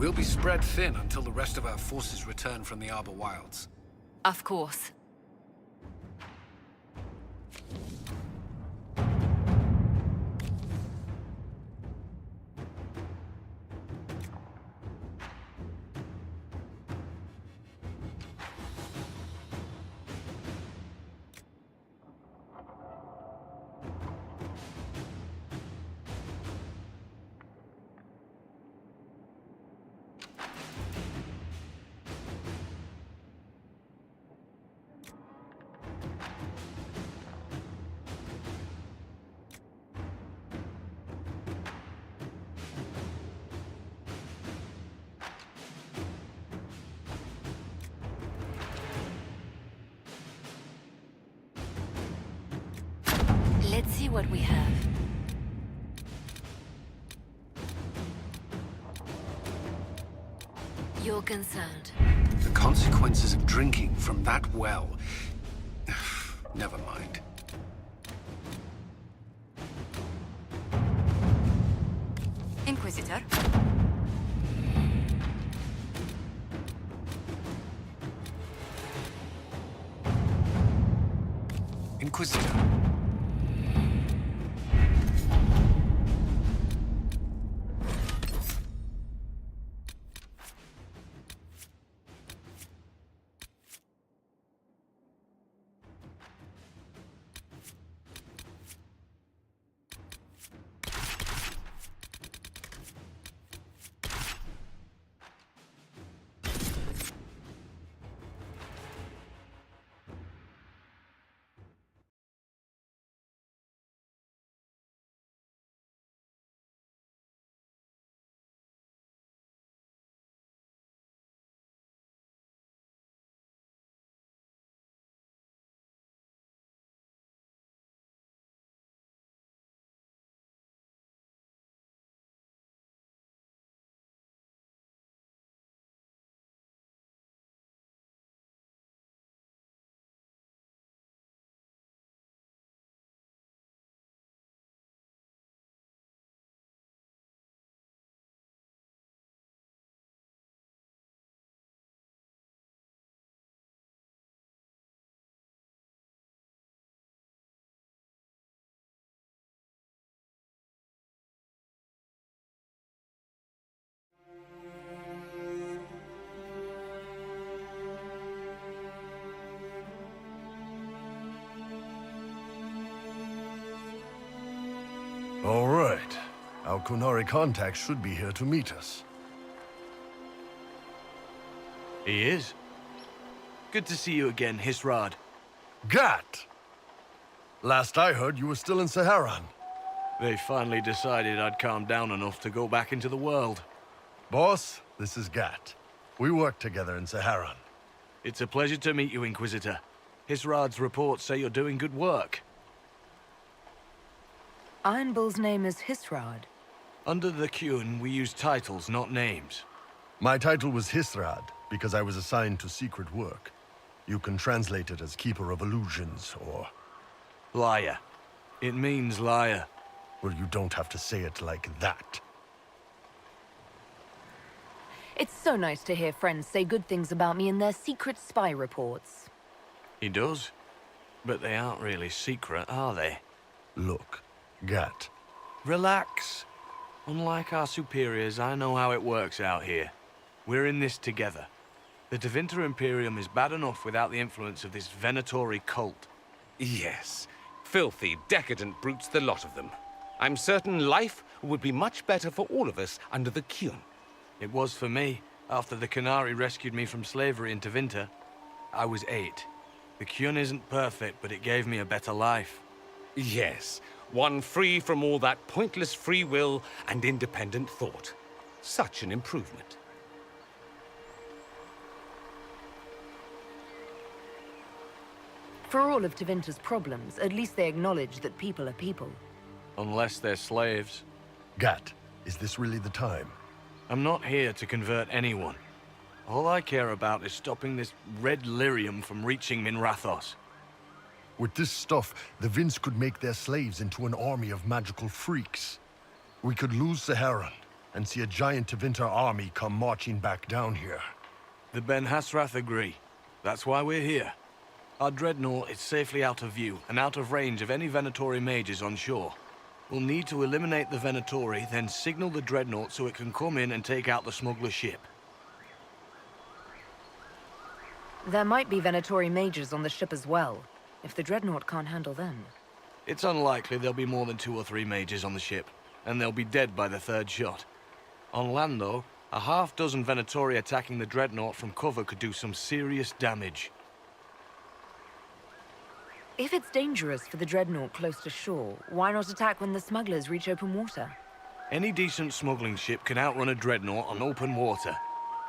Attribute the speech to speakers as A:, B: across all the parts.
A: We'll be spread thin until the rest of our forces return from the Arbor Wilds.
B: Of course. Let's see what we have. You're concerned.
A: The consequences of drinking from that well... Never mind.
B: Inquisitor?
A: Inquisitor.
C: All right. Our Kunari contact should be here to meet us.
D: He is. Good to see you again, Hisrad.
C: Gat! Last I heard, you were still in Saharan.
D: They finally decided I'd calmed down enough to go back into the world.
C: Boss, this is Gat. We worked together in Saharan.
D: It's a pleasure to meet you, Inquisitor. Hisrad's reports say you're doing good work.
B: Iron Bull's name is Hisrad.
D: Under the Qun, we use titles, not names.
C: My title was Hisrad, because I was assigned to secret work. You can translate it as Keeper of Illusions, or...
D: Liar. It means liar.
C: Well, you don't have to say it like that.
B: It's so nice to hear friends say good things about me in their secret spy reports.
D: He does. But they aren't really secret, are they?
C: Look, Gat.
D: Relax. Unlike our superiors, I know how it works out here. We're in this together. The Tevinter Imperium is bad enough without the influence of this Venatori cult.
E: Yes. Filthy, decadent brutes, the lot of them. I'm certain life would be much better for all of us under the Qun.
D: It was for me, after the Qunari rescued me from slavery in Tevinter. I was 8. The Qun isn't perfect, but it gave me a better life.
E: Yes, one free from all that pointless free will and independent thought. Such an improvement.
B: For all of Tevinter's problems, at least they acknowledge that people are people.
D: Unless they're slaves.
C: Gat, is this really the time?
D: I'm not here to convert anyone. All I care about is stopping this red lyrium from reaching Minrathos.
C: With this stuff, the Vince could make their slaves into an army of magical freaks. We could lose Saharan, and see a giant Tevinter army come marching back down here.
D: The Ben Hasrath agree. That's why we're here. Our dreadnought is safely out of view and out of range of any Venatori mages on shore. We'll need to eliminate the Venatori, then signal the dreadnought so it can come in and take out the smuggler ship.
B: There might be Venatori mages on the ship as well, if the dreadnought can't handle them.
D: It's unlikely there'll be more than 2 or 3 mages on the ship, and they'll be dead by the 3rd shot. On land, though, a half-dozen Venatori attacking the dreadnought from cover could do some serious damage.
B: If it's dangerous for the dreadnought close to shore, why not attack when the smugglers reach open water?
D: Any decent smuggling ship can outrun a dreadnought on open water.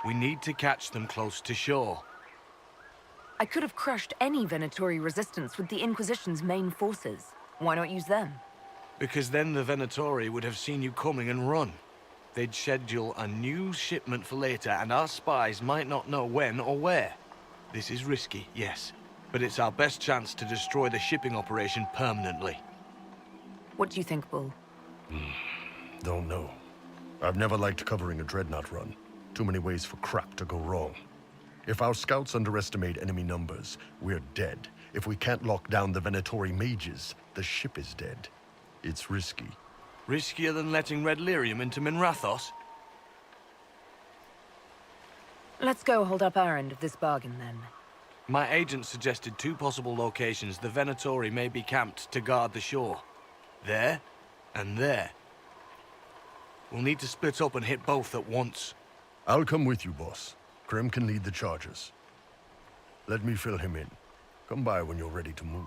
D: We need to catch them close to shore.
B: I could have crushed any Venatori resistance with the Inquisition's main forces. Why not use them?
D: Because then the Venatori would have seen you coming and run. They'd schedule a new shipment for later, and our spies might not know when or where. This is risky, yes, but it's our best chance to destroy the shipping operation permanently.
B: What do you think, Bull?
C: Don't know. I've never liked covering a dreadnought run. Too many ways for crap to go wrong. If our scouts underestimate enemy numbers, we're dead. If we can't lock down the Venatori mages, the ship is dead. It's risky.
D: Riskier than letting Red Lyrium into Minrathos?
B: Let's go hold up our end of this bargain, then.
D: My agent suggested 2 possible locations the Venatori may be camped to guard the shore. There, and there. We'll need to split up and hit both at once.
C: I'll come with you, boss. Krem can lead the charges. Let me fill him in. Come by when you're ready to move.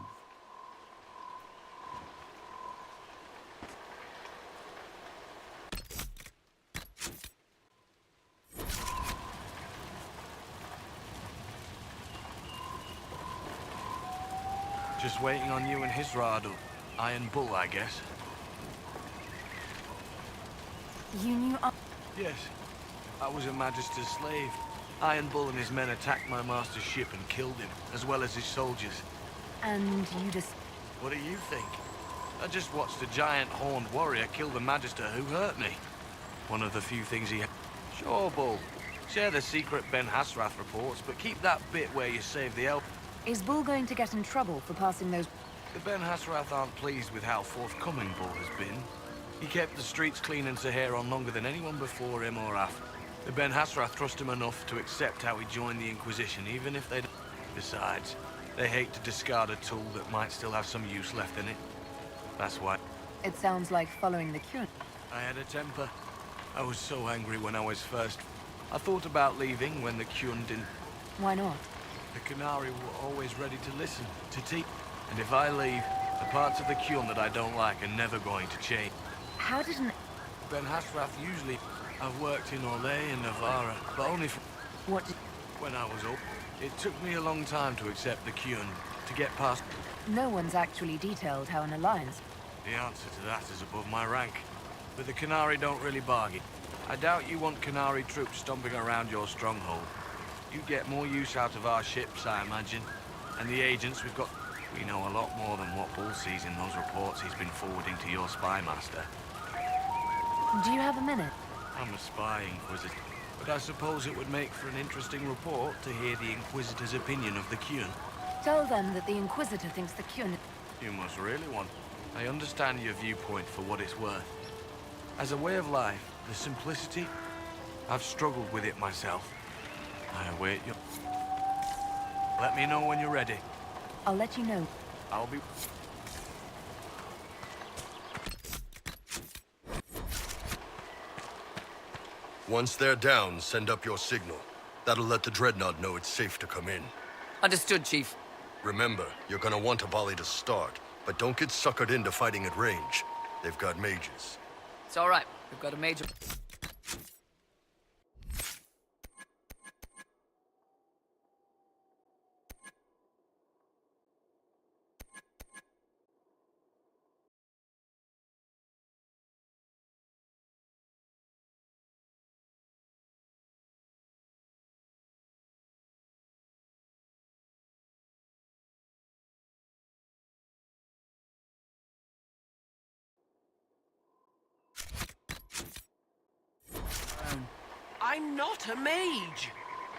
D: Just waiting on you and Hisrad, or Iron Bull, I guess.
B: You knew
D: Yes, I was a Magister's slave. Iron Bull and his men attacked my master's ship and killed him, as well as his soldiers.
B: and you just...
D: What do you think? I just watched a giant horned warrior kill the Magister who hurt me. One of the few things he had. Sure, Bull. Share the secret Ben Hasrath reports, but keep that bit where you save the elf.
B: Is Bull going to get in trouble for passing those...
D: The Ben Hasrath aren't pleased with how forthcoming Bull has been. He kept the streets clean in Saharon longer than anyone before him or after. The Ben Hasrath trust him enough to accept how he joined the Inquisition, even if they don't. Besides, they hate to discard a tool that might still have some use left in it. That's why.
B: It sounds like following the cure.
D: I had a temper. I was so angry when I was first. I thought about leaving when the Kyun didn't.
B: Why not?
D: The Canary were always ready to listen, to teach. And if I leave, the parts of the Kyun that I don't like are never going to change.
B: How did an...
D: Ben Hasrath usually... I've worked in Orlais and Navarra, but only for...
B: What did...
D: When I was up. It took me a long time to accept the Kyun, to get past...
B: No one's actually detailed how an alliance...
D: The answer to that is above my rank. But the Canary don't really bargain. I doubt you want Canary troops stomping around your stronghold. You get more use out of our ships, I imagine. And the agents we've got... We know a lot more than what Bull sees in those reports he's been forwarding to your spy master.
B: Do you have a minute?
D: I'm a spy inquisitor, but I suppose it would make for an interesting report to hear the Inquisitor's opinion of the Kyun.
B: Tell them that the Inquisitor thinks the cure...
D: You must really want. I understand your viewpoint for what it's worth. As a way of life, the simplicity, I've struggled with it myself. I await your... Let me know when you're ready.
B: I'll let you know.
D: I'll be...
C: Once they're down, send up your signal. That'll let the Dreadnought know it's safe to come in.
F: Understood, Chief.
C: Remember, you're gonna want a volley to start, but don't get suckered into fighting at range. They've got mages.
F: It's all right. We've got a major...
G: I'm not a mage.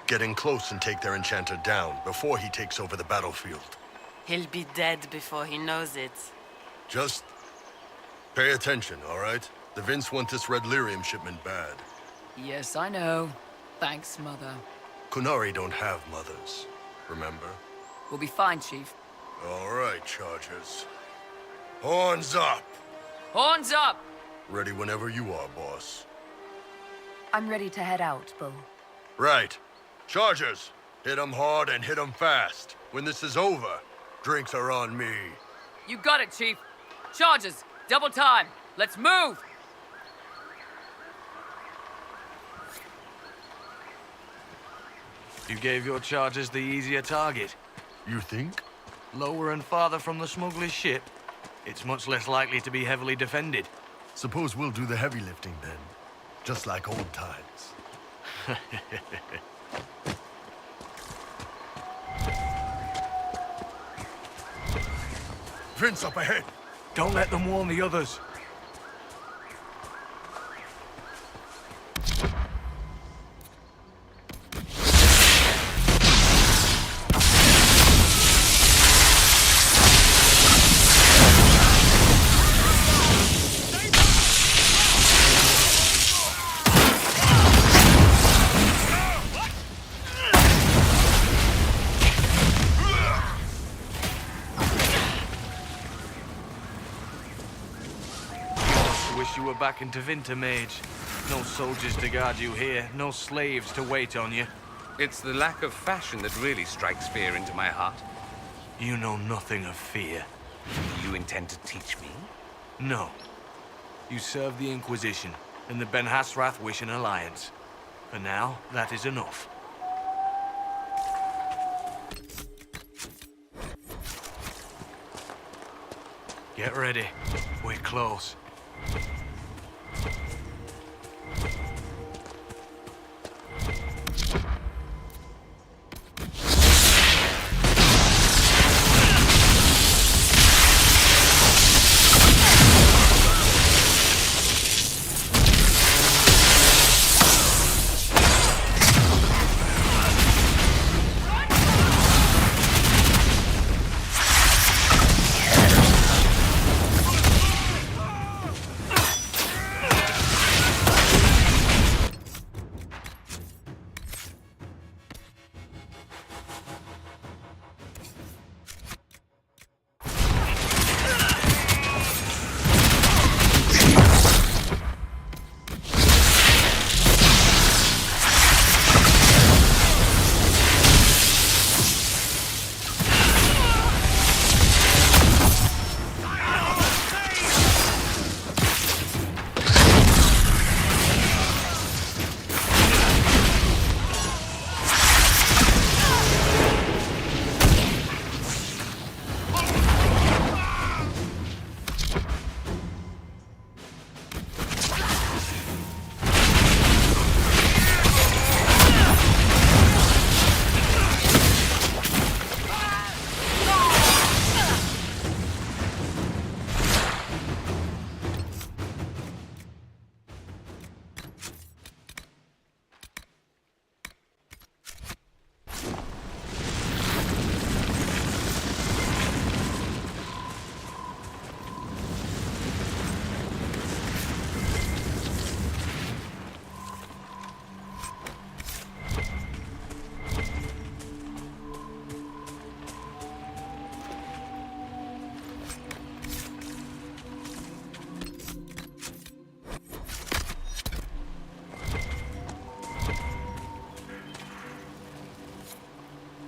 C: Get in close and take their enchanter down before he takes over the battlefield.
H: He'll be dead before he knows it.
C: Just pay attention, all right? The Vince want this red lyrium shipment bad.
F: Yes, I know. Thanks, Mother.
C: Kunari don't have mothers, remember?
F: We'll be fine, Chief.
C: All right, Chargers. Horns up!
F: Horns up!
C: Ready whenever you are, boss.
B: I'm ready to head out, Bull.
C: Right. Chargers, hit 'em hard and hit 'em fast. When this is over, drinks are on me.
F: You got it, Chief. Charges, double time. Let's move!
D: You gave your chargers the easier target.
C: You think?
D: Lower and farther from the smuggler's ship, it's much less likely to be heavily defended.
C: Suppose we'll do the heavy lifting then. Just like old times. Vince up ahead!
D: Don't let them warn the others. Wish you were back in Tevinter, Mage. No soldiers to guard you here, no slaves to wait on you.
E: It's the lack of fashion that really strikes fear into my heart.
D: You know nothing of fear.
E: You intend to teach me?
D: No. You serve the Inquisition, and the Ben Hasrath wish an alliance. For now, that is enough. Get ready. We're close.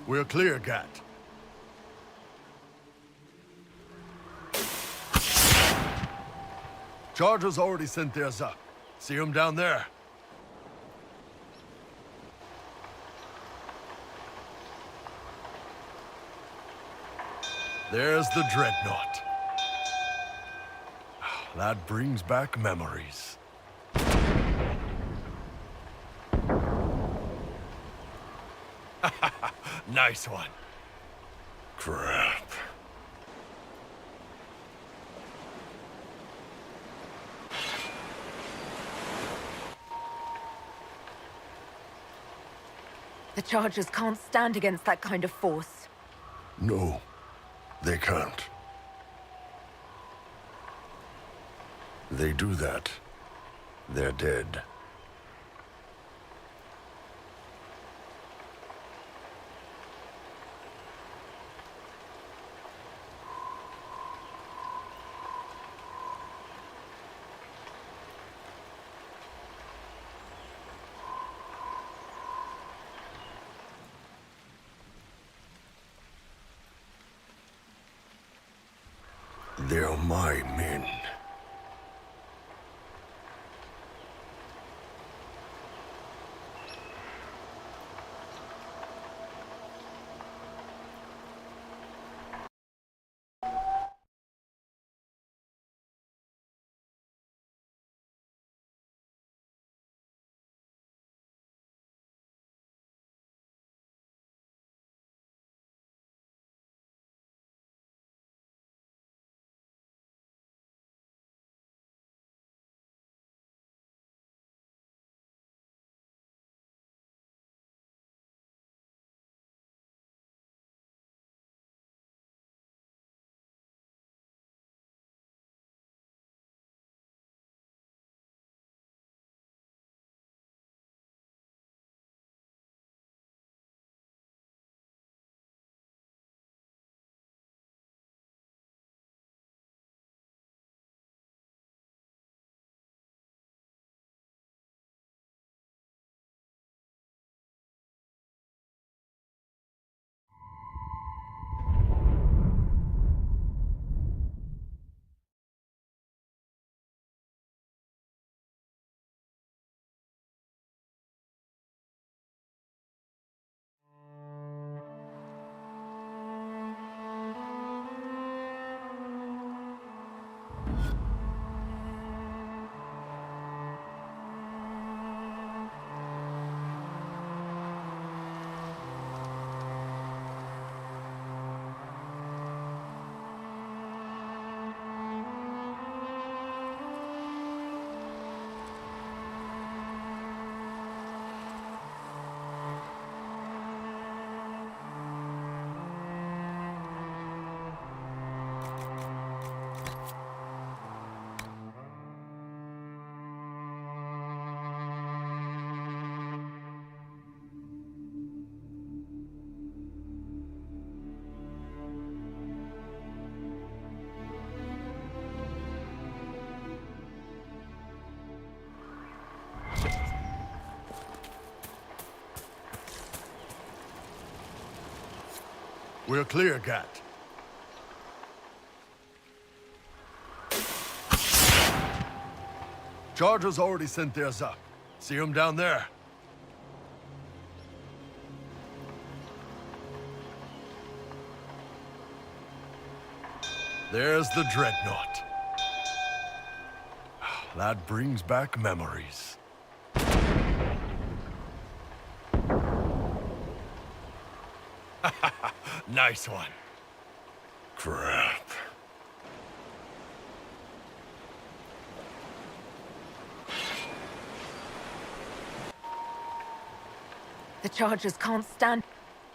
C: We're clear, Gat. Chargers already sent theirs up. See them down there? There's the Dreadnought. That brings back memories. Nice one. Crap.
B: The Chargers can't stand against that kind of force.
C: No, they can't. They do that, they're dead. They're my men. We're clear, Gat. Chargers already sent theirs up. See them down there? There's the Dreadnought. That brings back memories. Nice one. Crap.
B: The Chargers can't stand...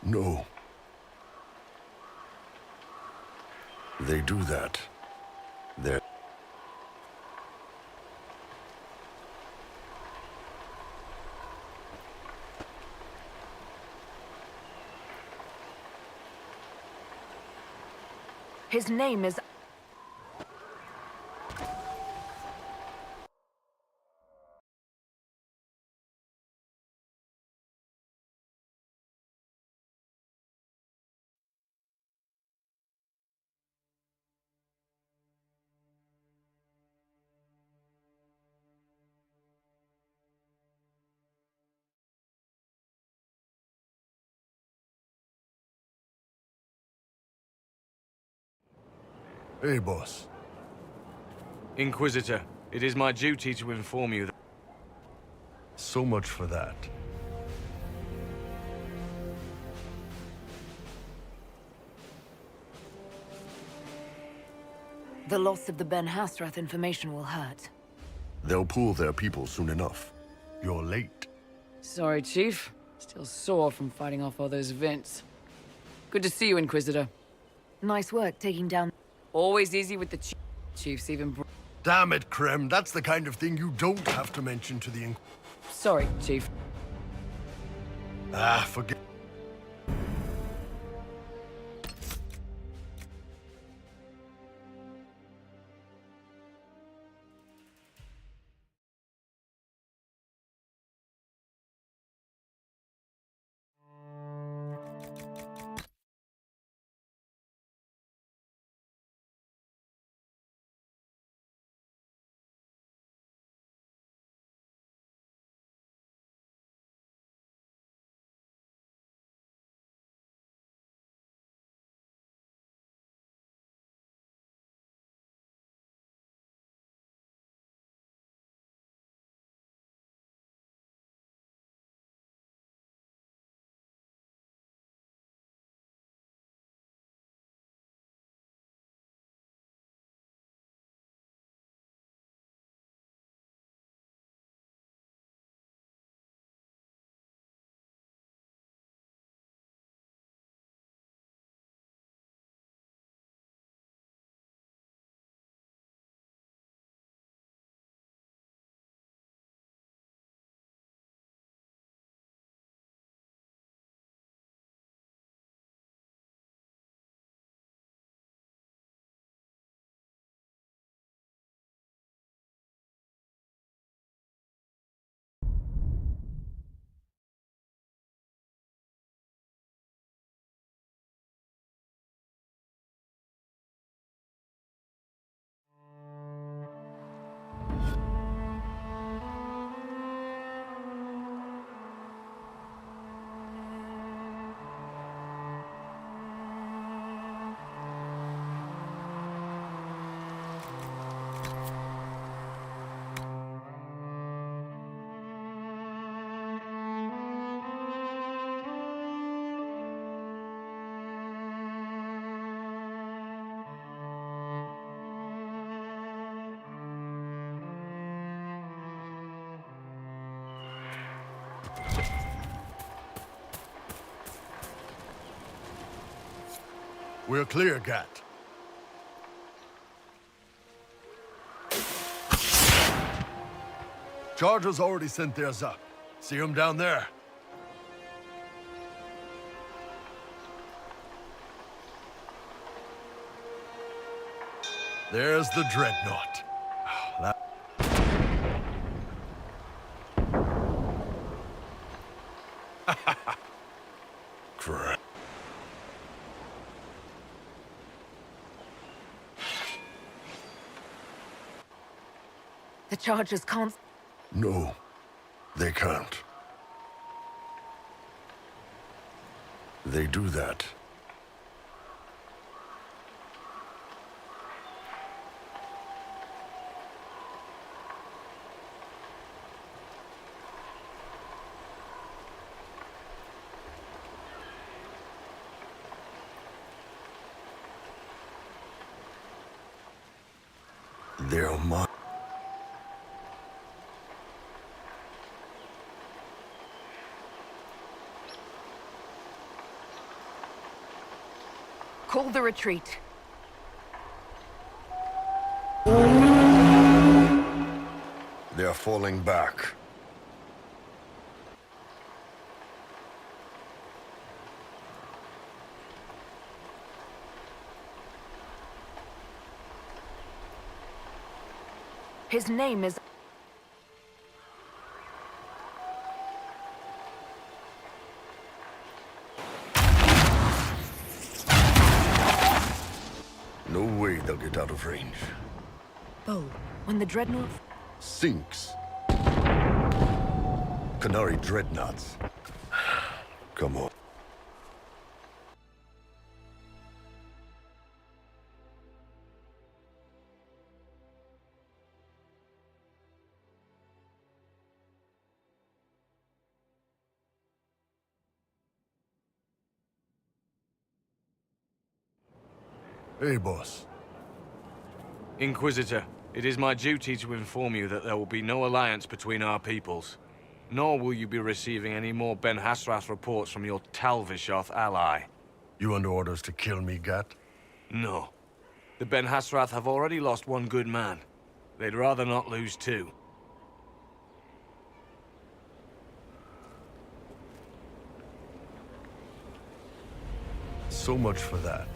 C: No. They do that. They're...
B: His name is...
C: Hey, boss.
D: Inquisitor, it is my duty to inform you that...
C: So much for that.
B: The loss of the Ben Hasrath information will hurt.
C: They'll pull their people soon enough. You're late.
F: Sorry, Chief. Still sore from fighting off all those vents. Good to see you, Inquisitor.
B: Nice work taking down...
F: Always easy with the Chief's even...
C: Damn it, Krem. That's the kind of thing you don't have to mention to the
F: Sorry, Chief.
C: forget. We're clear, Gat. Chargers already sent theirs up. See them down there? There's the Dreadnought. Crap.
B: The Chargers can't...
C: No, they can't. They do that. They're mine.
B: Call the retreat.
C: They're falling back.
B: His name is...
C: No way they'll get out of range.
B: Bo, when the Dreadnought...
C: Sinks. Canary Dreadnoughts. Come on. Hey, boss.
D: Inquisitor, it is my duty to inform you that there will be no alliance between our peoples. nor will you be receiving any more Ben Hasrath reports from your Talvishoth ally.
C: You under orders to kill me, Gat?
D: No. The Ben Hasrath have already lost one good man. They'd rather not lose two.
C: So much for that.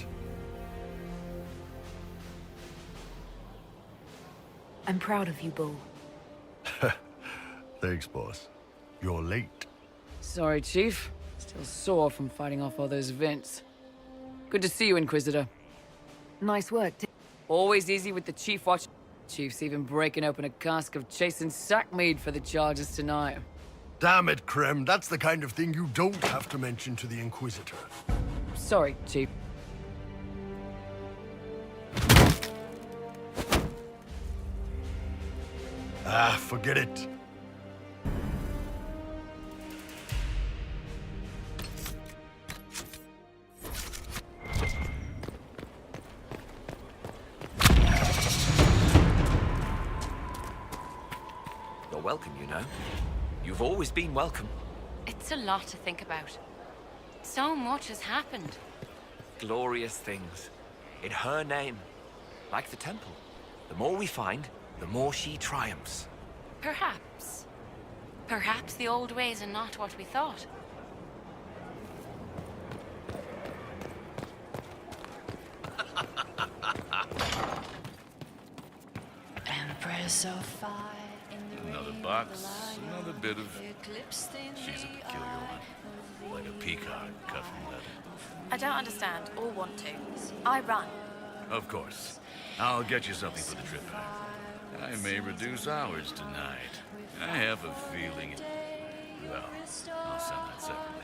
B: I'm proud of you, Bull.
C: Thanks, boss. You're late.
F: Sorry, Chief. Still sore from fighting off all those vents. Good to see you, Inquisitor.
B: Nice work.
F: Always easy with the Chief watch. Chief's even breaking open a cask of chasing sackmead for the charges tonight.
C: Damn it, Krem. That's the kind of thing you don't have to mention to the Inquisitor.
F: Sorry, Chief.
C: Ah, forget it.
I: You're welcome, you know. You've always been welcome.
H: It's a lot to think about. So much has happened.
I: Glorious things. In her name. Like the temple. The more we find, the more she triumphs.
H: Perhaps. Perhaps the old ways are not what we thought.
J: Empress of fire in the
K: Another
J: rain
K: box,
J: of the lion,
K: another bit of...
J: eclipsed in
K: She's a
J: the
K: peculiar
J: eye
K: one. Like a peacock cut from leather.
J: I don't understand or want to. I run.
K: Of course. I'll get you something for the trip back. I may reduce hours tonight. I have a feeling it... Well, I'll send that separately.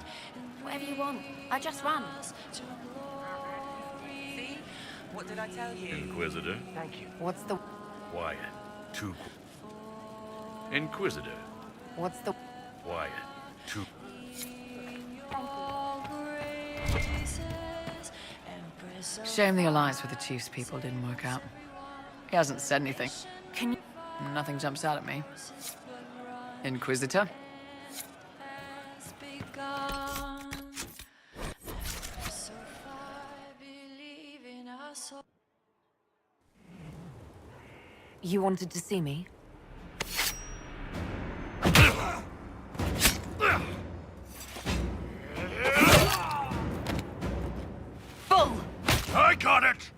J: Whatever you want. I just run.
F: See? What did I tell you?
K: Inquisitor,
B: What's the...
K: Wyatt. Two... Inquisitor,
B: What's the...
K: Wyatt. Two...
F: Shame the alliance with the Chief's people didn't work out. He hasn't said anything.
B: Can you...
F: Nothing jumps out at me. Inquisitor?
B: You wanted to see me? Bull!
C: I got it!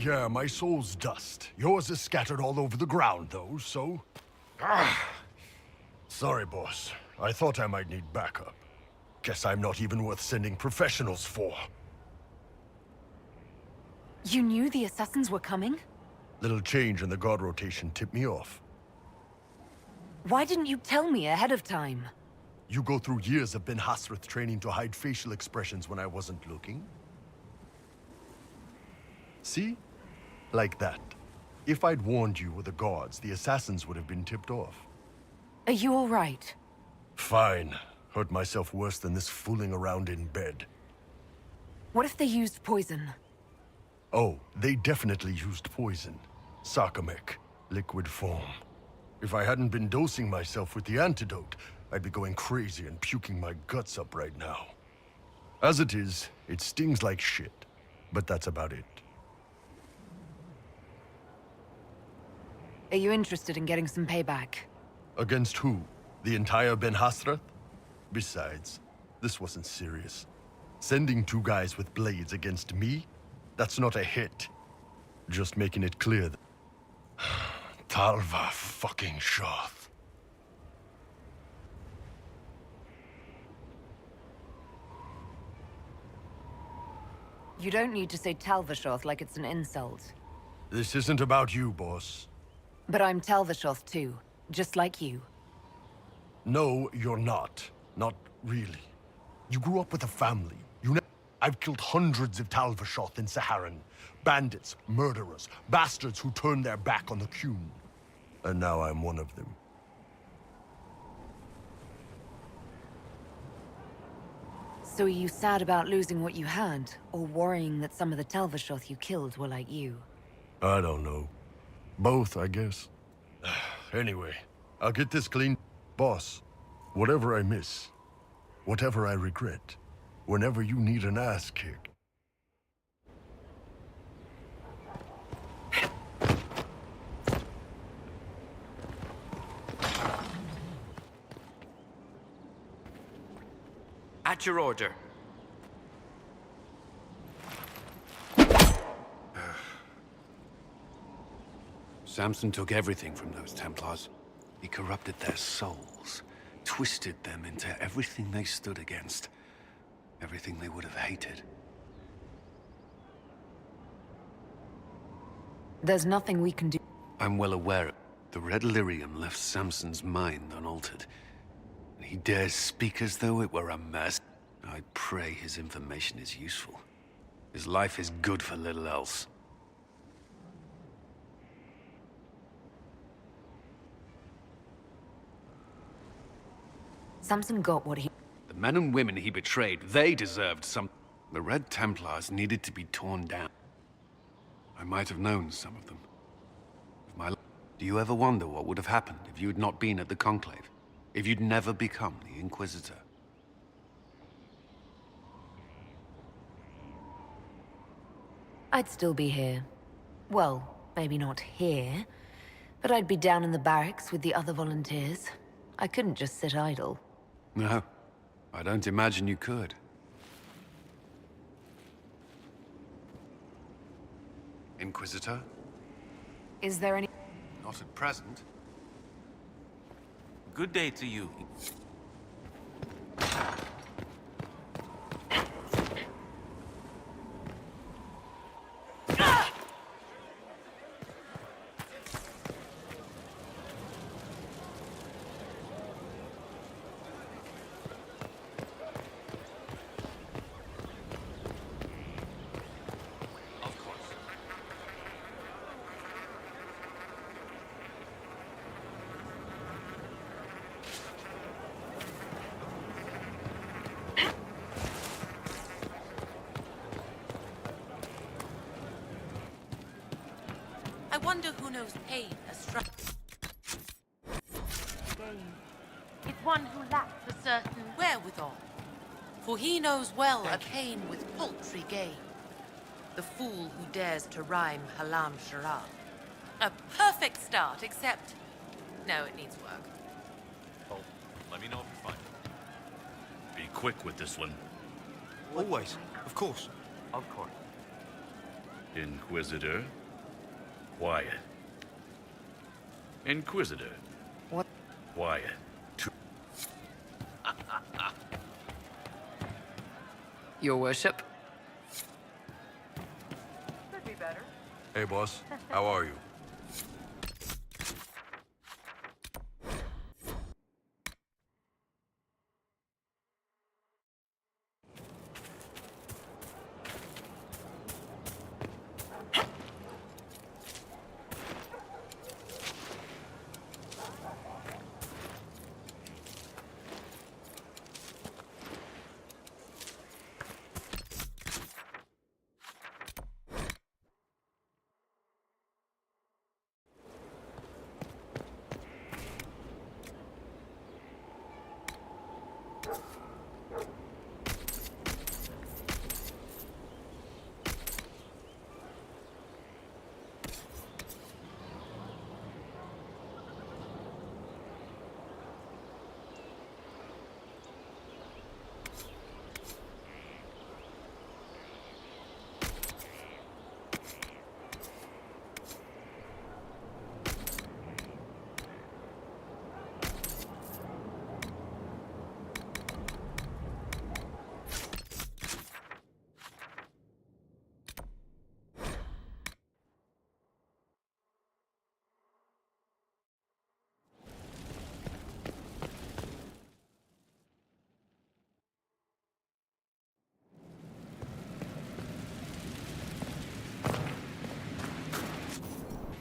C: Yeah, my soul's dust. Yours is scattered all over the ground, though, so... Sorry, boss. I thought I might need backup. Guess I'm not even worth sending professionals for.
B: You knew the assassins were coming?
C: Little change in the guard rotation tipped me off.
B: Why didn't you tell me ahead of time?
C: You go through years of Ben Hasrath training to hide facial expressions when I wasn't looking. See? Like that. If I'd warned you or the guards, the assassins would have been tipped off.
B: Are you all right?
C: Fine. Hurt myself worse than this fooling around in bed.
B: What if they used poison?
C: Oh, they definitely used poison. Sarcomec, liquid form. If I hadn't been dosing myself with the antidote, I'd be going crazy and puking my guts up right now. As it is, it stings like shit. But that's about it.
B: Are you interested in getting some payback?
C: Against who? The entire Ben Hasrath? Besides, this wasn't serious. Sending two guys with blades against me? That's not a hit. Just making it clear that... Talva fucking Shoth.
B: You don't need to say Talvishoth like it's an insult.
C: This isn't about you, boss.
B: But I'm Talvishoth too, just like you.
C: No, you're not. Not really. You grew up with a family. I've killed hundreds of Talvishoth in Saharan. Bandits, murderers, bastards who turned their back on the Qun. And now I'm one of them.
B: So are you sad about losing what you had, or worrying that some of the Talvishoth you killed were like you?
C: I don't know. Both, I guess. Anyway, I'll get this clean. Boss, whatever I miss, whatever I regret, whenever you need an ass kick.
I: At your order.
A: Samson took everything from those Templars. He corrupted their souls, twisted them into everything they stood against, everything they would have hated.
B: There's nothing we can do.
A: I'm well aware the Red Lyrium left Samson's mind unaltered. He dares speak as though it were a mess. I pray his information is useful. His life is good for little else.
B: Samson got what he...
A: The men and women he betrayed, they deserved some... The Red Templars needed to be torn down. I might have known some of them. Do you ever wonder what would have happened if you had not been at the Conclave? If you'd never become the Inquisitor?
B: I'd still be here. Well, maybe not here, but I'd be down in the barracks with the other volunteers. I couldn't just sit idle.
A: No, I don't imagine you could. Inquisitor?
B: Is there any...
A: Not at present.
I: Good day to you.
H: I wonder who knows pain as struck. It's one who lacks a certain wherewithal. For he knows well a pain with paltry gain. The fool who dares to rhyme Halam Shara. A perfect start, except... No, it needs work.
K: Oh, let me know if you find it. Be quick with this one.
L: Always. Of course.
I: Of course.
K: Inquisitor. Quiet. Inquisitor.
B: What?
K: Quiet.
F: Your worship.
B: Could be better.
L: Hey, boss. How are you?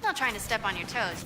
H: Not trying to step on your toes.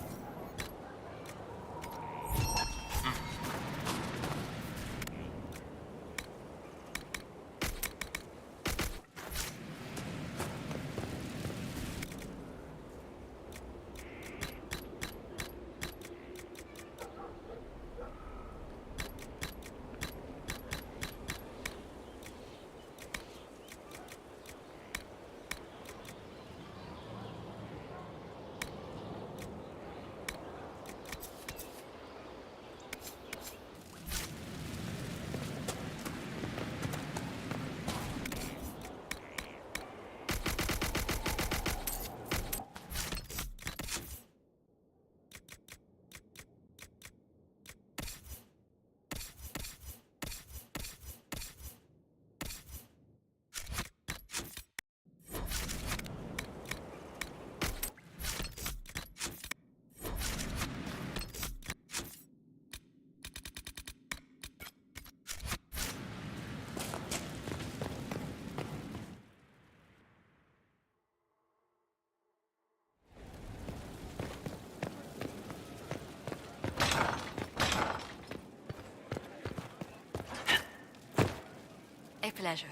J: pleasure.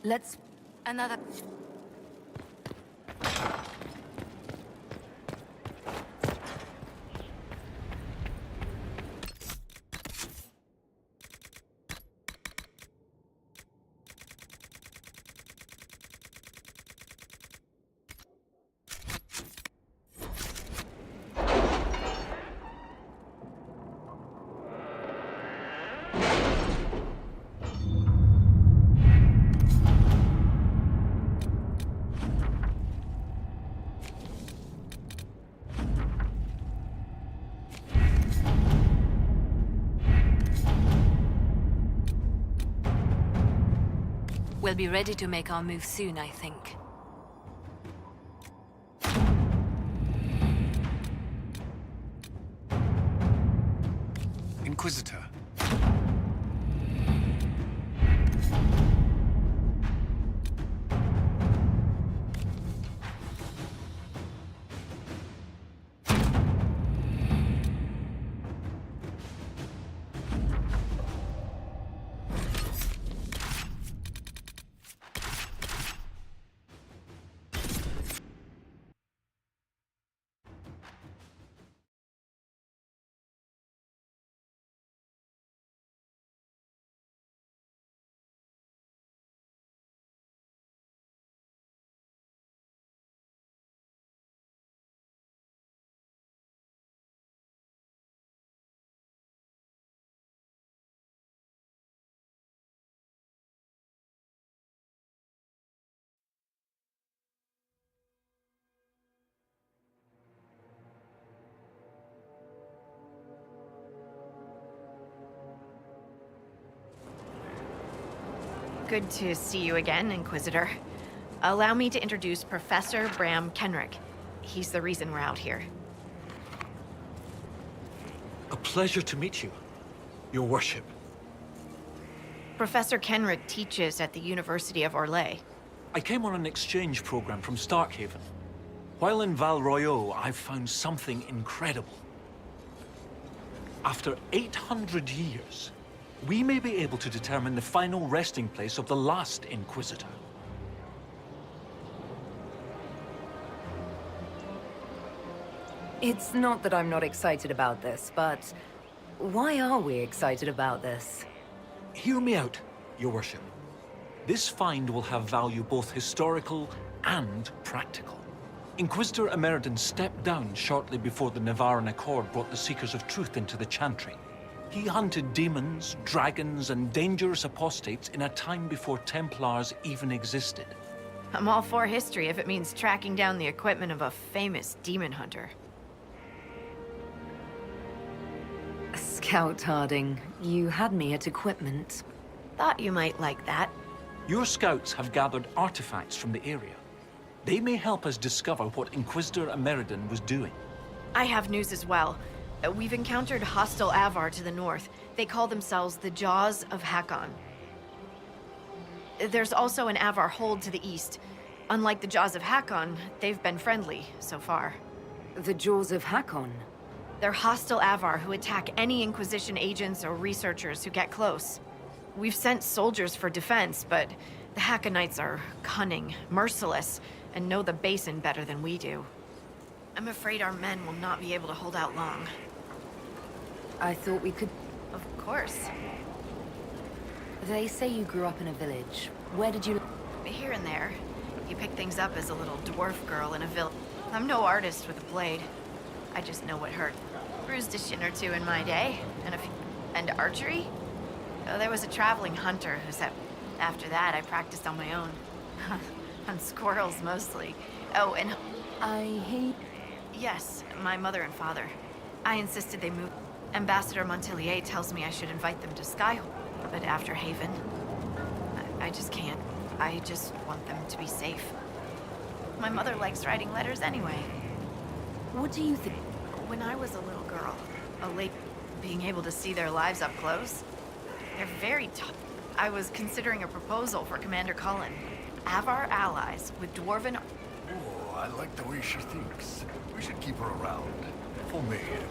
B: Let's...
J: Another... We'll be ready to make our move soon, I think.
A: Inquisitor.
M: Good to see you again, Inquisitor. Allow me to introduce Professor Bram Kenrick. He's the reason we're out here.
N: A pleasure to meet you, Your Worship.
M: Professor Kenrick teaches at the University of Orlais.
N: I came on an exchange program from Starkhaven. While in Val Royeaux, I've found something incredible. After 800 years, we may be able to determine the final resting place of the last Inquisitor.
B: It's not that I'm not excited about this, but why are we excited about this?
N: Hear me out, Your Worship. This find will have value both historical and practical. Inquisitor Emeriden stepped down shortly before the Nevarran Accord brought the Seekers of Truth into the Chantry. He hunted demons, dragons, and dangerous apostates in a time before Templars even existed.
M: I'm all for history if it means tracking down the equipment of a famous demon hunter.
B: Scout Harding, you had me at equipment.
M: Thought you might like that.
N: Your scouts have gathered artifacts from the area. They may help us discover what Inquisitor Emeriden was doing.
M: I have news as well. We've encountered hostile Avar to the north. They call themselves the Jaws of Hakon. There's also an Avar hold to the east. Unlike the Jaws of Hakon, they've been friendly so far.
B: The Jaws of Hakon?
M: They're hostile Avar who attack any Inquisition agents or researchers who get close. We've sent soldiers for defense, but the Hakonites are cunning, merciless, and know the basin better than we do. I'm afraid our men will not be able to hold out long.
B: I thought we could...
M: Of course.
B: They say you grew up in a village. Where did you...
M: Here and there. You pick things up as a little dwarf girl in a village. I'm no artist with a blade. I just know what hurt. Bruised a shin or two in my day, and archery? Oh, there was a traveling hunter who said... After that, I practiced on my own. On squirrels, mostly. Oh, and...
B: I hate...
M: Yes, my mother and father. I insisted they move. Ambassador Montelier tells me I should invite them to Skyhold, but after Haven, I just can't. I just want them to be safe. My mother likes writing letters anyway.
B: What do you think?
M: When I was a little girl, being able to see their lives up close, they're very tough. I was considering a proposal for Commander Cullen. Avar allies with Dwarven...
C: Oh, I like the way she thinks. We should keep her around. For mayhem.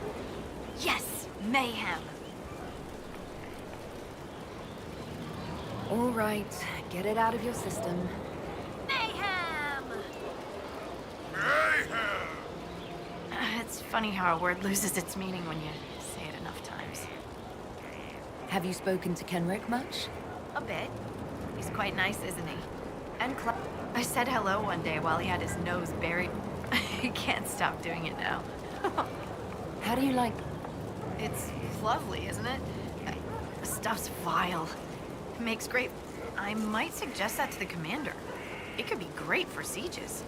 M: Yes! Mayhem!
B: All right, get it out of your system.
M: Mayhem! It's funny how a word loses its meaning when you say it enough times.
B: Have you spoken to Kenrick much?
M: A bit. He's quite nice, isn't he? And I said hello one day while he had his nose buried. He can't stop doing it now.
B: How do you like...
M: It's lovely, isn't it? The stuff's vile. It makes great... I might suggest that to the commander. It could be great for sieges.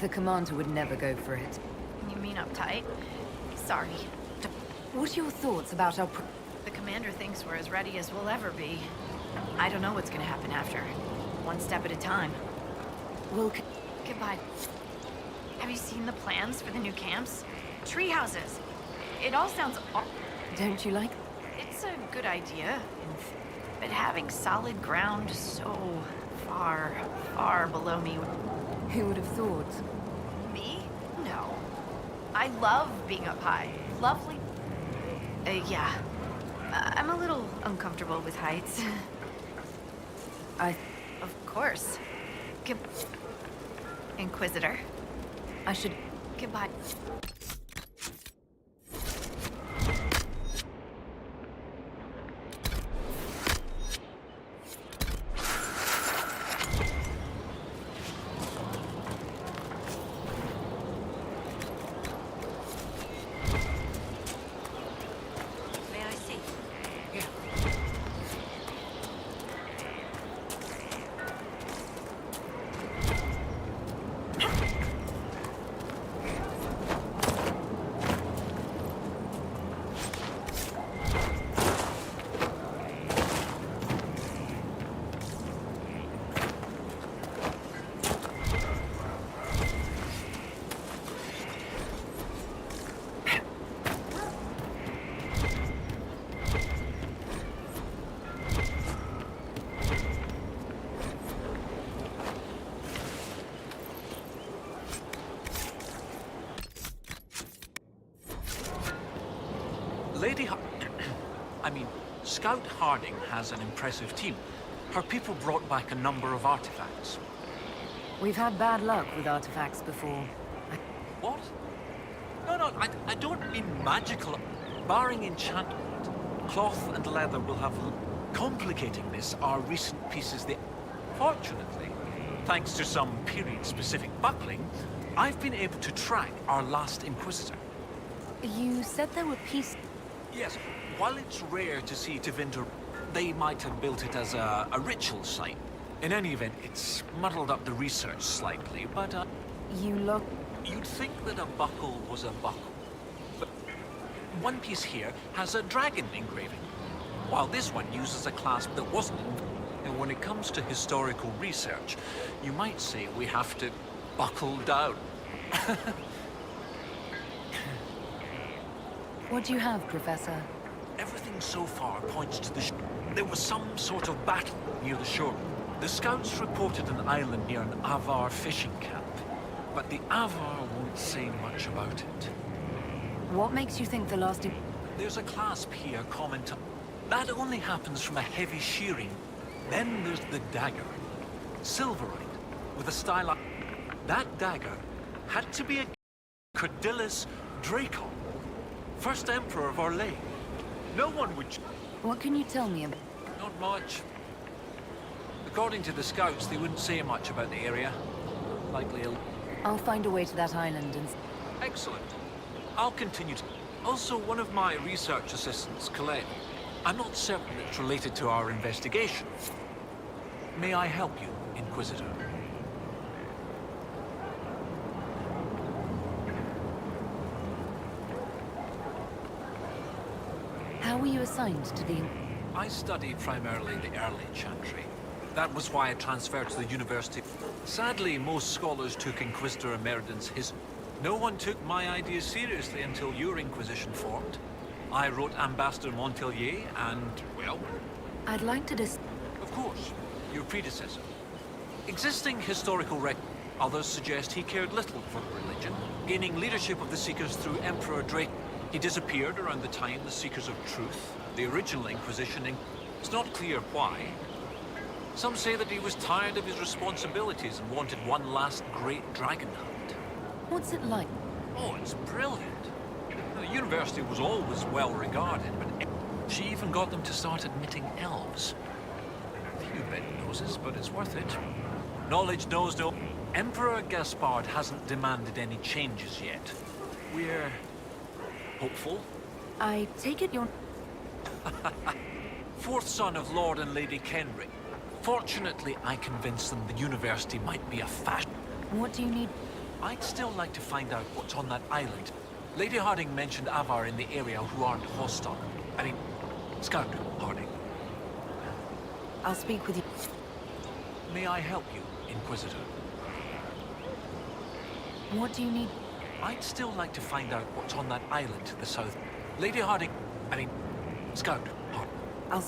B: The commander would never go for it.
M: You mean uptight? Sorry.
B: What are your thoughts about our...
M: The commander thinks we're as ready as we'll ever be. I don't know what's gonna happen after. One step at a time.
B: Well,
M: Goodbye. Have you seen the plans for the new camps? Tree houses. It all sounds...
B: Don't you like...
M: It's a good idea, but having solid ground so far, far below me...
B: Who would have thought?
M: Me? No. I love being up high. Lovely... yeah. I'm a little uncomfortable with heights. Of course. Inquisitor.
B: I should...
M: Goodbye.
H: May I see?
N: Lady Scout Harding has an impressive team. Her people brought back a number of artifacts.
B: We've had bad luck with artifacts before.
N: What? No, I don't mean magical. Barring enchantment, cloth and leather will have... Complicating this are recent pieces that... Fortunately, thanks to some period-specific buckling, I've been able to track our last Inquisitor.
B: You said there were pieces...
N: Yes, while it's rare to see Tevinter, they might have built it as a ritual site. In any event, it's muddled up the research slightly, but you'd think that a buckle was a buckle. But one piece here has a dragon engraving, while this one uses a clasp that wasn't. And when it comes to historical research, you might say we have to buckle down.
B: What do you have, Professor?
N: Everything so far points to the there was some sort of battle near the shore. The scouts reported an island near an Avar fishing camp, but the Avar won't say much about it.
B: What makes you think the last...
N: There's a clasp here common to... That only happens from a heavy shearing. Then there's the dagger. Silverite, with a style... That dagger had to be a Cordillus Draco, first emperor of our lane. No one would...
B: What can you tell me about...
N: Not much. According to the scouts, they wouldn't say much about the area. Likely...
B: I'll find a way to that island and...
N: Excellent. I'll continue to... Also, one of my research assistants, Colette. I'm not certain it's related to our investigation. May I help you, Inquisitor?
B: How were you assigned to the...
N: I studied primarily the early Chantry. That was why I transferred to the university. Sadly, most scholars took Inquisitor Emeritus history. No one took my ideas seriously until your Inquisition formed. I wrote Ambassador Montpellier and, well...
B: I'd like to
N: Of course, your predecessor. Existing historical record. Others suggest he cared little for religion, gaining leadership of the Seekers through Emperor Drake. He disappeared around the time the Seekers of Truth, the original Inquisition, it's not clear why. Some say that he was tired of his responsibilities and wanted one last great dragon hunt.
B: What's it like?
N: Oh, it's brilliant. The university was always well regarded, but she even got them to start admitting elves. A few bit noses, but it's worth it. Knowledge knows no... Emperor Gaspard hasn't demanded any changes yet. We're... hopeful.
B: I take it you're...
N: Fourth son of Lord and Lady Kenrick. Fortunately, I convinced them the university might be a fashion.
B: What do you need?
N: I'd still like to find out what's on that island. Lady Harding mentioned Avar in the area who aren't hostile. I mean, Scout Harding.
B: I'll speak with you.
N: May I help you, Inquisitor?
B: What do you need?
N: I'd still like to find out what's on that island to the south. Lady Harding... I mean, Scout Harding.
B: I'll...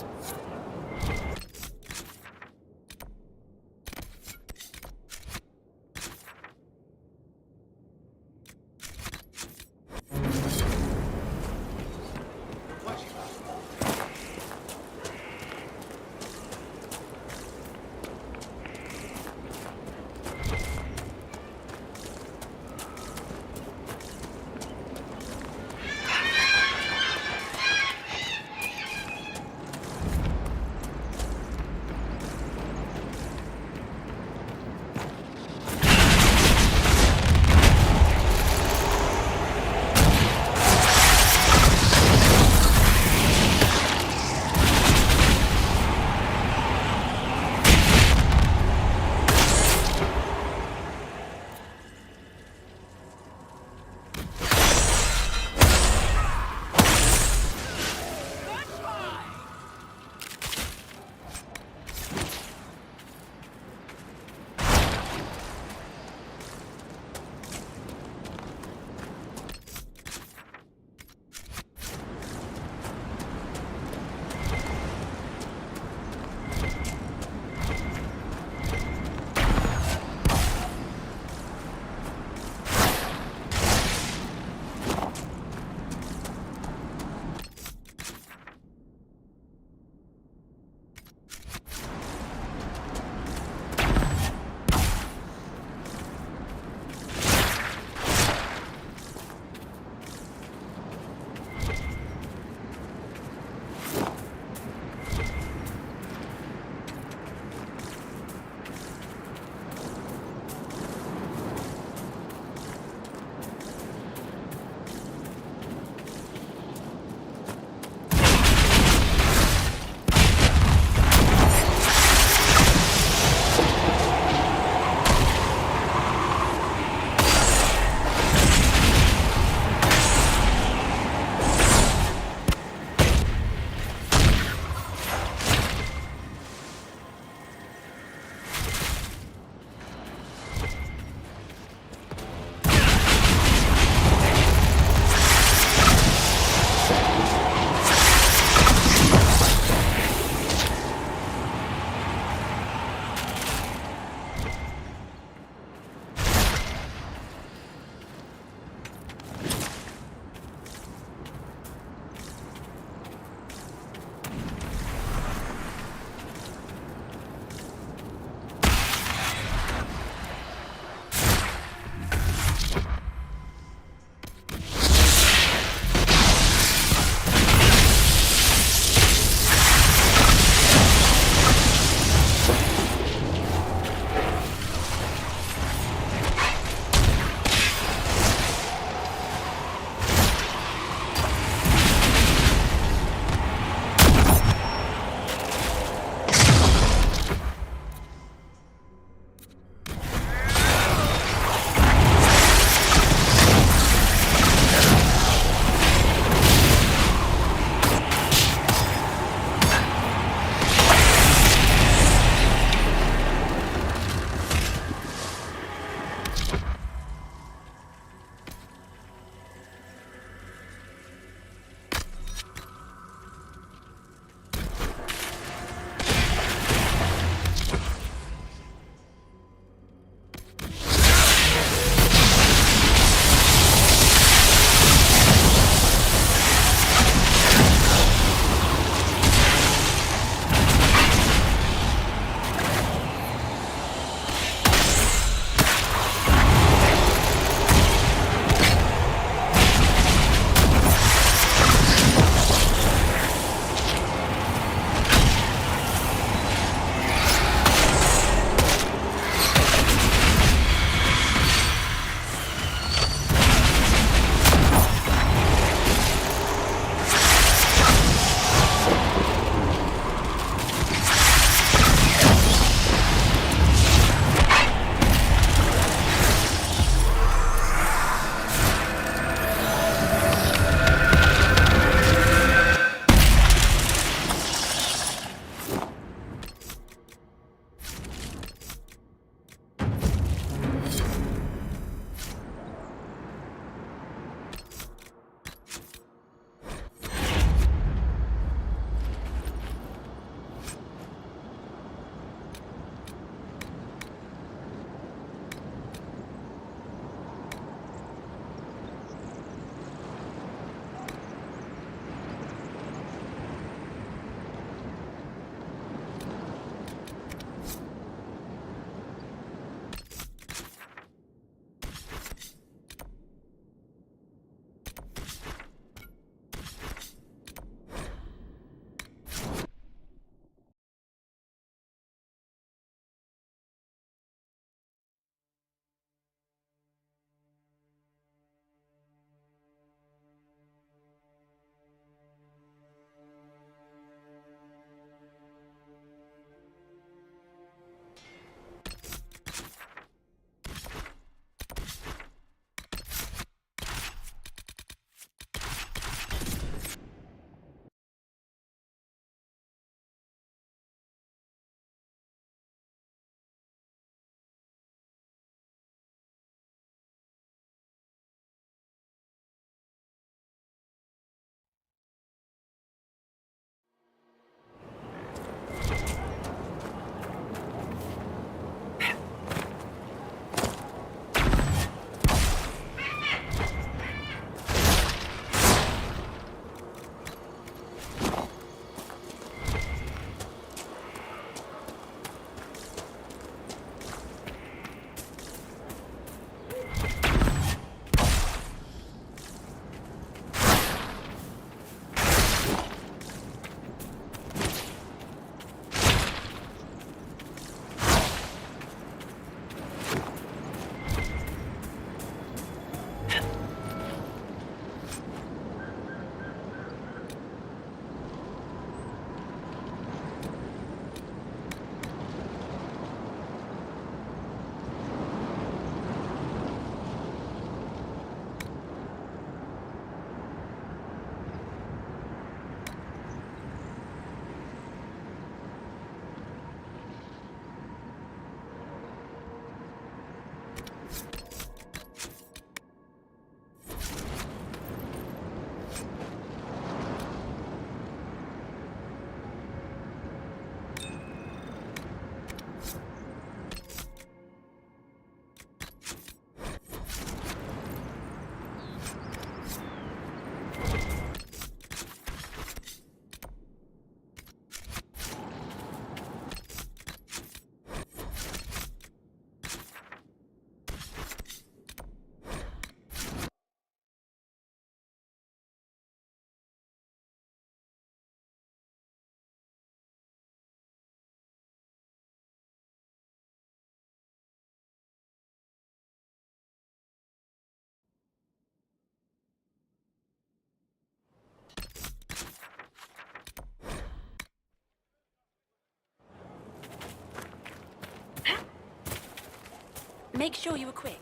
J: Make sure you are quick.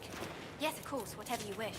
J: Yes, of course, whatever you wish.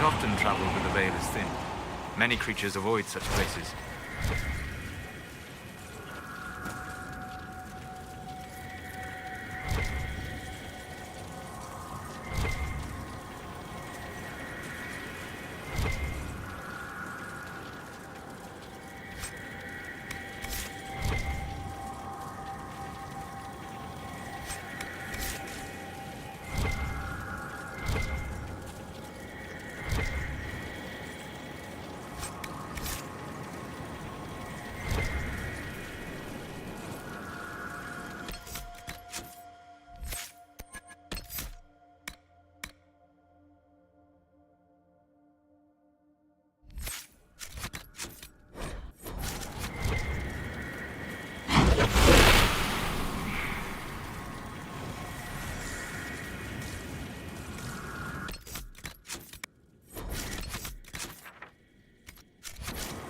O: often travel where the veil is thin. Many creatures avoid such places.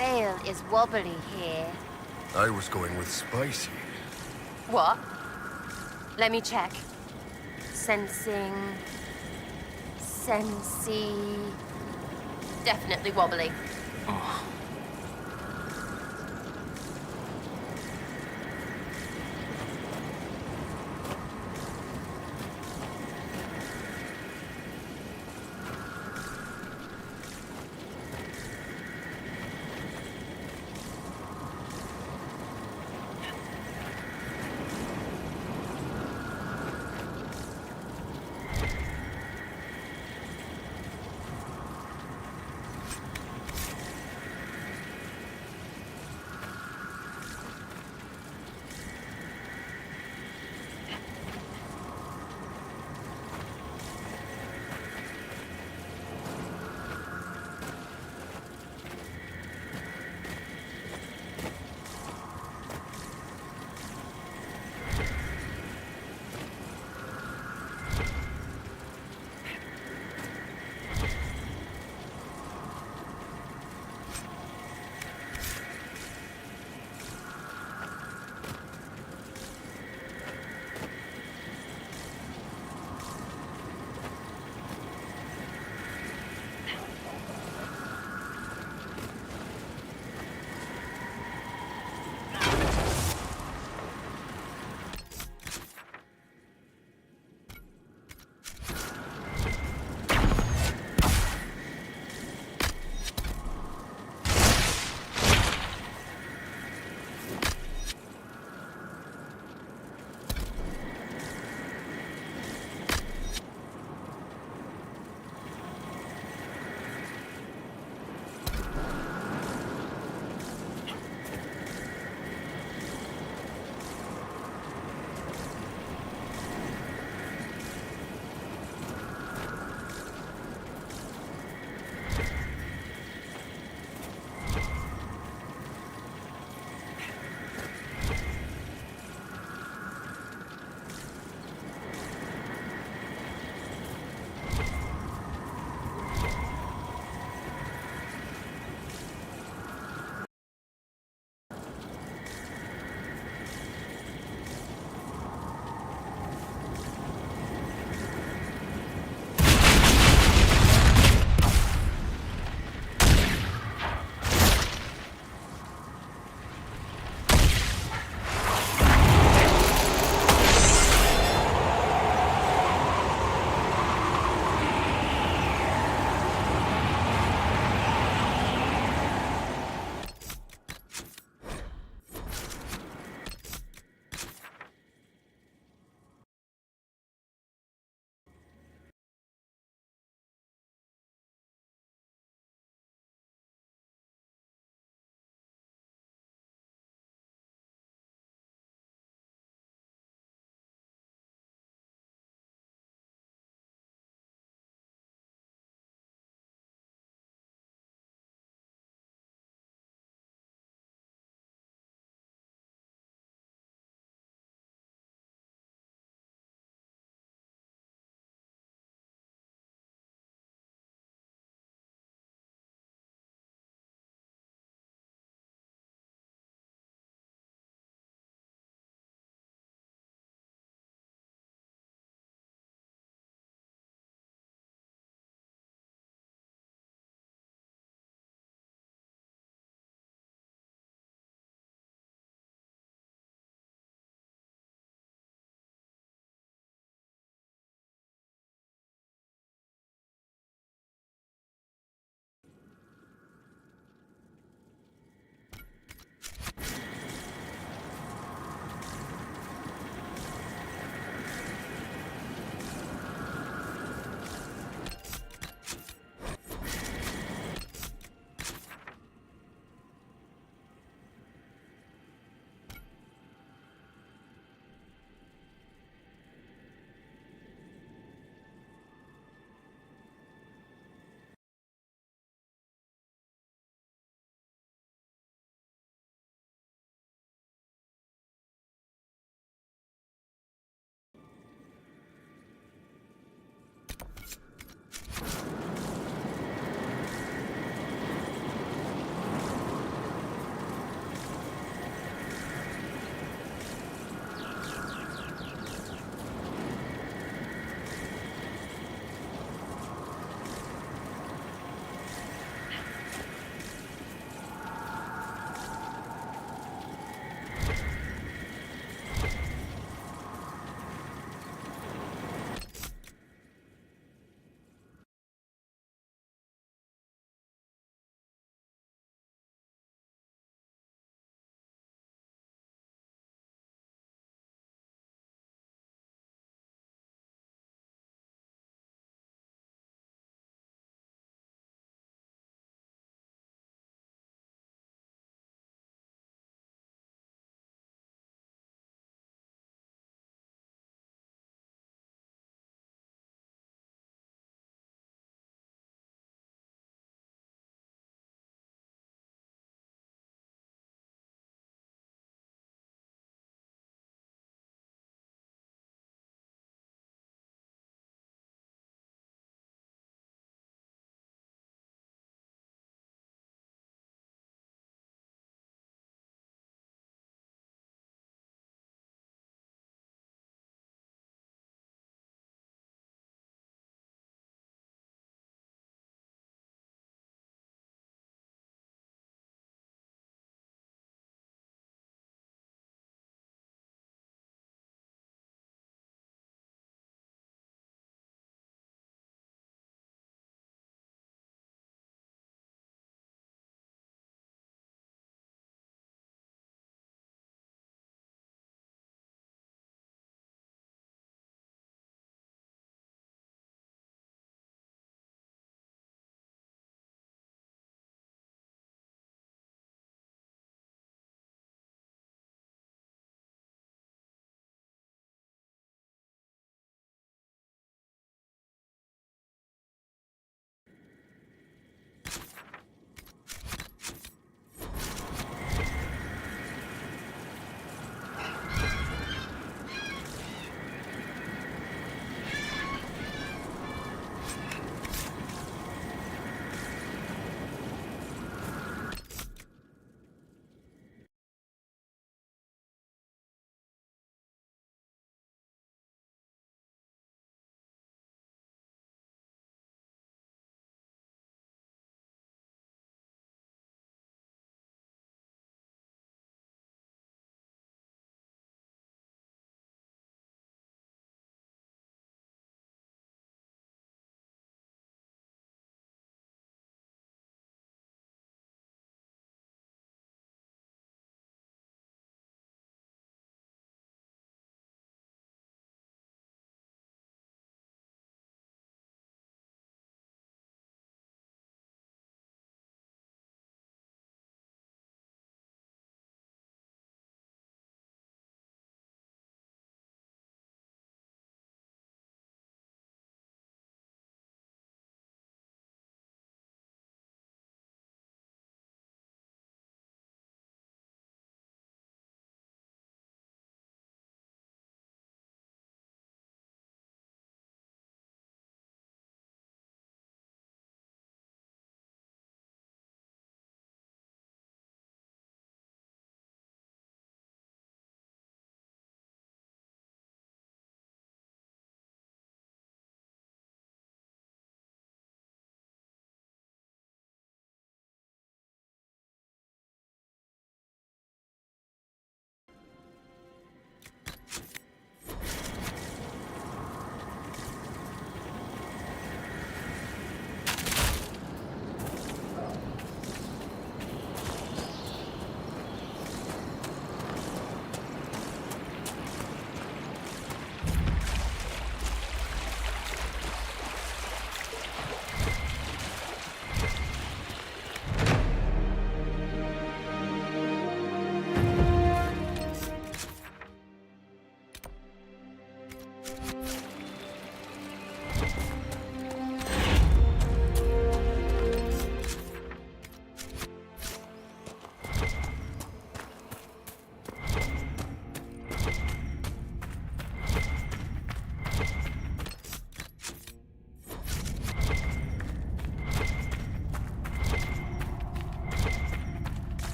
P: veil is wobbly here.
C: I was going with spicy.
P: What? Let me check. Sensing... Sensey... Definitely wobbly.
O: Oh.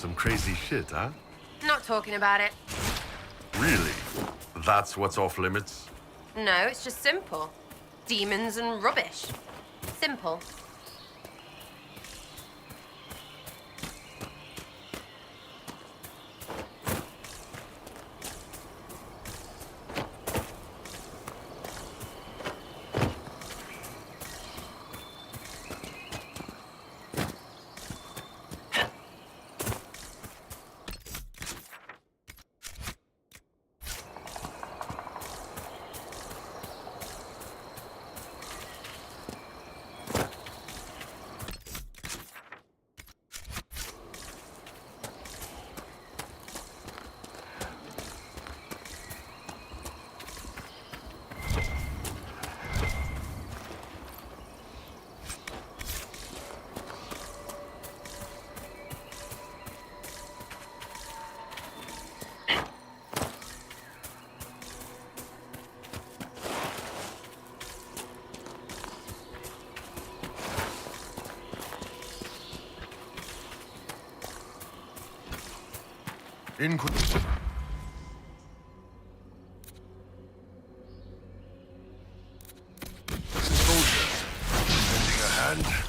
C: Some crazy shit, huh?
P: Not talking about it.
C: Really? That's what's off limits?
P: No, it's just simple. Demons and rubbish. Simple.
C: Soldiers, lending a hand?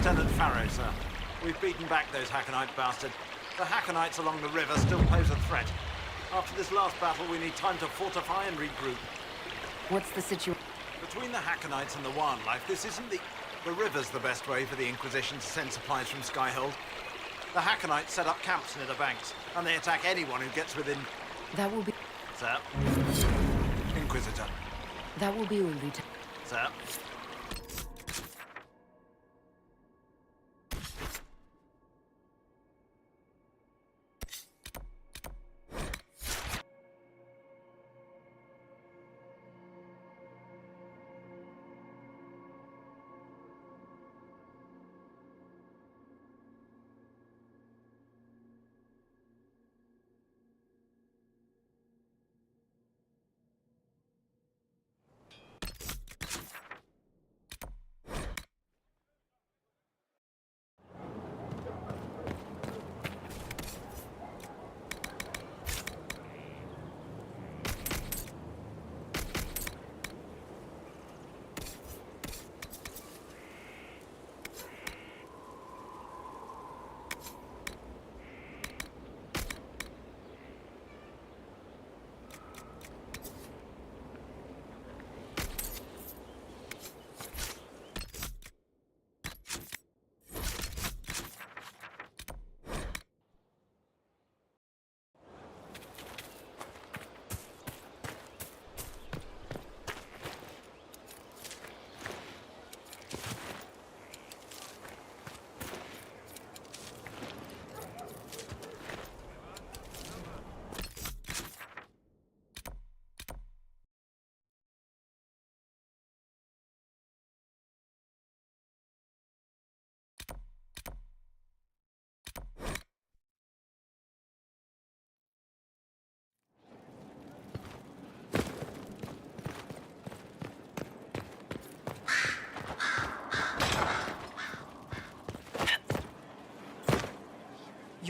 Q: Lieutenant Farrow, sir. We've beaten back those Hackenite bastards. The Hackenites along the river still pose a threat. After this last battle, we need time to fortify and regroup.
B: What's the situation?
Q: Between the Hackenites and the wildlife, this isn't the... The river's the best way for the Inquisition to send supplies from Skyhold. The Hackenites set up camps near the banks, and they attack anyone who gets within...
B: That will be...
Q: Sir? Inquisitor.
B: That will be all, Lieutenant.
Q: Sir?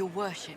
R: Your worship.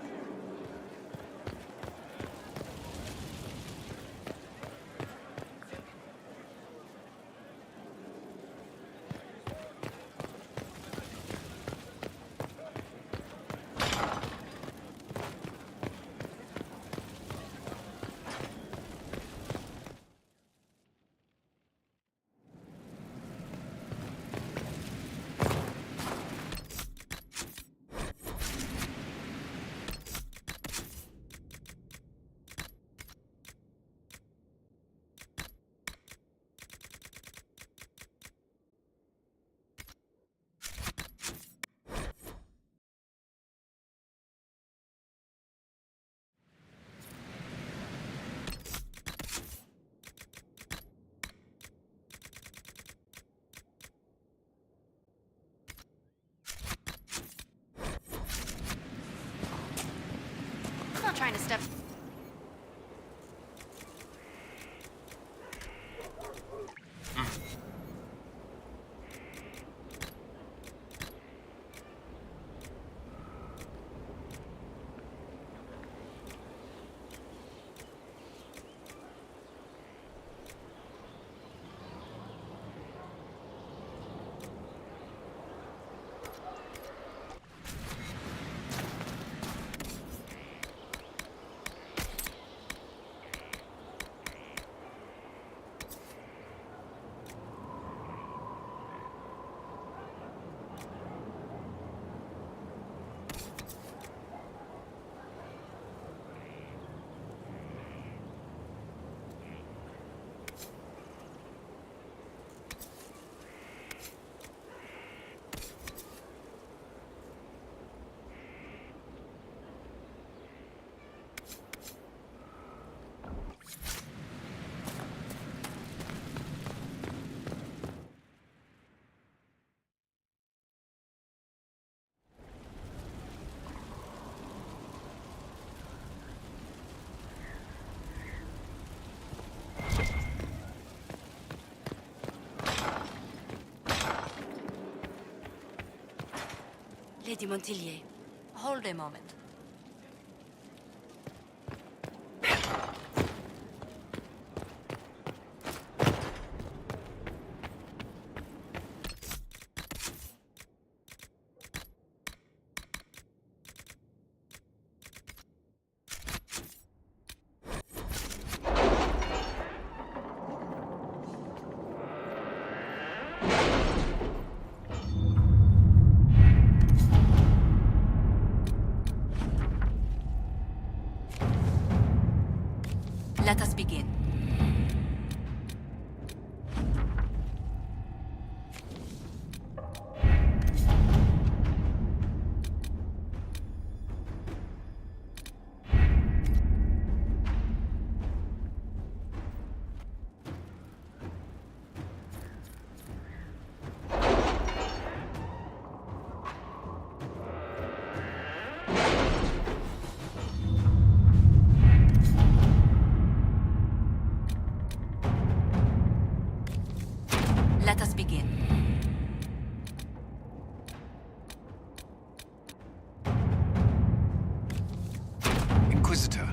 M: I'm not trying to step...
R: Lady Montillier, hold a moment. Let us begin. Let us begin.
A: Inquisitor,